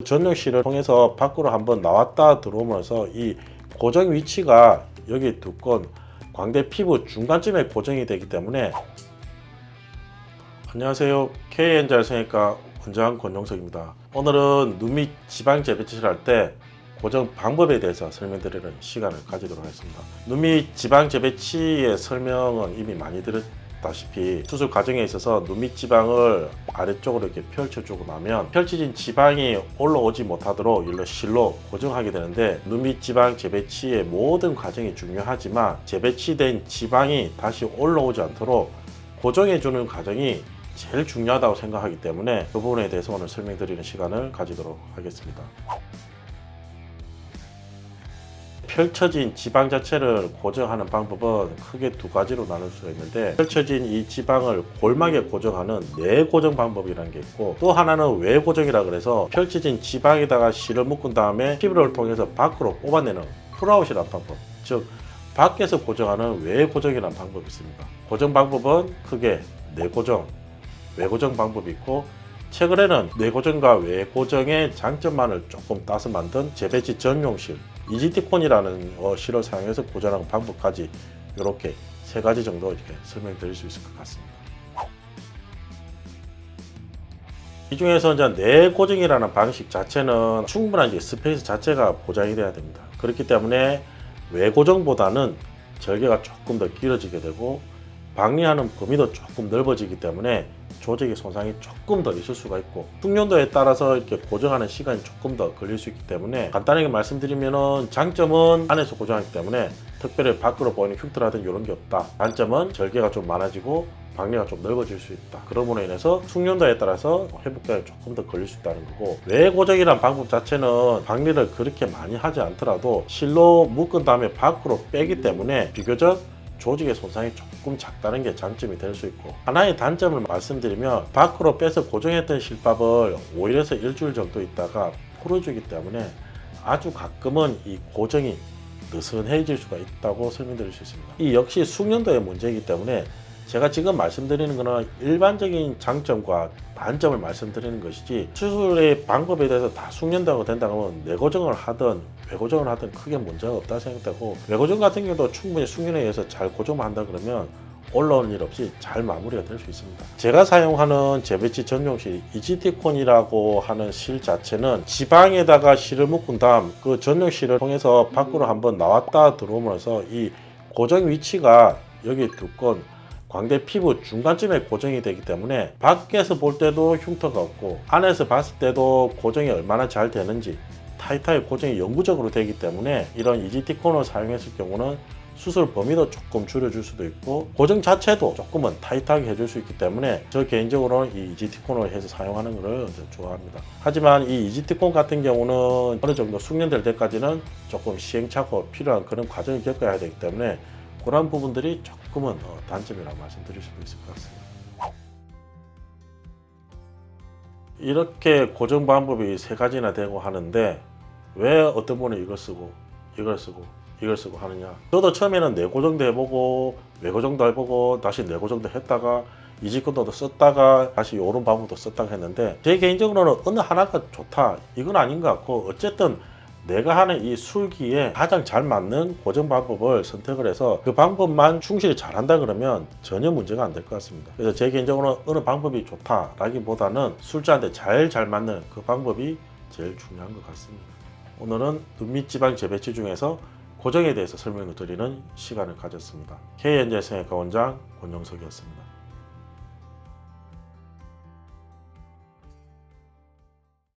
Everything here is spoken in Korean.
전용실을 통해서 밖으로 한번 나왔다 들어오면서 이 고정 위치가 여기 두건 광대 피부 중간쯤에 고정이 되기 때문에. 안녕하세요, K엔젤 성형외과 원장 권용석입니다. 오늘은 눈 밑 지방 재배치를 할 때 고정 방법에 대해서 설명드리는 시간을 가지도록 하겠습니다. 눈 밑 지방 재배치의 설명은 이미 많이 들었다시피 수술 과정에 있어서 눈 밑 지방을 아래쪽으로 이렇게 펼쳐주고 나면 펼쳐진 지방이 올라오지 못하도록 일로 실로 고정하게 되는데, 눈 밑 지방 재배치의 모든 과정이 중요하지만 재배치된 지방이 다시 올라오지 않도록 고정해주는 과정이 제일 중요하다고 생각하기 때문에 그 부분에 대해서 오늘 설명드리는 시간을 가지도록 하겠습니다. 펼쳐진 지방 자체를 고정하는 방법은 크게 두 가지로 나눌 수가 있는데, 펼쳐진 이 지방을 골막에 고정하는 내고정 방법이라는 게 있고, 또 하나는 외고정이라 그래서 펼쳐진 지방에다가 실을 묶은 다음에 피부를 통해서 밖으로 뽑아내는 풀아웃이라는 방법, 즉 밖에서 고정하는 외고정이라는 방법이 있습니다. 고정 방법은 크게 내고정, 외고정 방법이 있고, 최근에는 내고정과 외고정의 장점만을 조금 따서 만든 재배치 전용실, 이지티콘이라는 실을 사용해서 고정하는 방법까지 이렇게 세 가지 정도 이렇게 설명드릴 수 있을 것 같습니다. 이 중에서 이제 내고정이라는 방식 자체는 충분한 이제 스페이스 자체가 보장이 돼야 됩니다. 그렇기 때문에 외고정보다는 절개가 조금 더 길어지게 되고 박리하는 범위도 조금 넓어지기 때문에 조직의 손상이 조금 더 있을 수가 있고, 숙련도에 따라서 이렇게 고정하는 시간이 조금 더 걸릴 수 있기 때문에, 간단하게 말씀드리면 장점은 안에서 고정하기 때문에 특별히 밖으로 보이는 흉터라든지 이런 게 없다. 단점은 절개가 좀 많아지고 박리가 좀 넓어질 수 있다. 그럼으로 인해서 숙련도에 따라서 회복기간이 조금 더 걸릴 수 있다는 거고, 외고정이라는 방법 자체는 박리를 그렇게 많이 하지 않더라도 실로 묶은 다음에 밖으로 빼기 때문에 비교적 조직의 손상이 조금 작다는 게 장점이 될 수 있고, 하나의 단점을 말씀드리면 밖으로 빼서 고정했던 실밥을 5일에서 일주일 정도 있다가 풀어주기 때문에 아주 가끔은 이 고정이 느슨해질 수가 있다고 설명드릴 수 있습니다. 이 역시 숙련도의 문제이기 때문에 제가 지금 말씀드리는 것은 일반적인 장점과 단점을 말씀드리는 것이지, 수술의 방법에 대해서 다 숙련도가 된다고 하면 내고정을 하든 외고정을 하든 크게 문제가 없다 생각되고, 외고정 같은 경우도 충분히 숙련에 의해서 잘 고정만 한다 그러면 올라오는 일 없이 잘 마무리가 될 수 있습니다. 제가 사용하는 재배치 전용실 이지티콘이라고 하는 실 자체는 지방에다가 실을 묶은 다음 그 전용실을 통해서 밖으로 한번 나왔다 들어오면서 이 고정 위치가 여기 두건 광대 피부 중간쯤에 고정이 되기 때문에 밖에서 볼 때도 흉터가 없고 안에서 봤을 때도 고정이 얼마나 잘 되는지 타이트하게 고정이 영구적으로 되기 때문에, 이런 이지티콘을 사용했을 경우는 수술 범위도 조금 줄여줄 수도 있고 고정 자체도 조금은 타이트하게 해줄 수 있기 때문에 저 개인적으로는 이 이지티콘을 해서 사용하는 것을 좋아합니다. 하지만 이 이지티콘 같은 경우는 어느 정도 숙련될 때까지는 조금 시행착오 필요한 그런 과정을 겪어야 되기 때문에 그런 부분들이 조금은 단점이라고 말씀드릴 수도 있을 것 같습니다. 이렇게 고정 방법이 세 가지나 되고 하는데, 왜 어떤 분은 이걸 쓰고 이걸 쓰고 이걸 쓰고 하느냐. 저도 처음에는 내고정도 해보고 외고정도 해보고 다시 내고정도 했다가 이지콘도 썼다가 다시 요런 방법도 썼다가 했는데, 제 개인적으로는 어느 하나가 좋다 이건 아닌 것 같고, 어쨌든 내가 하는 이 술기에 가장 잘 맞는 고정 방법을 선택을 해서 그 방법만 충실히 잘한다 그러면 전혀 문제가 안 될 것 같습니다. 그래서 제 개인적으로는 어느 방법이 좋다라기보다는 술자한테 잘 맞는 그 방법이 제일 중요한 것 같습니다. 오늘은 눈 밑 지방 재배치 중에서 고정에 대해서 설명을 드리는 시간을 가졌습니다. K엔젤 성형외과 원장 권용석이었습니다.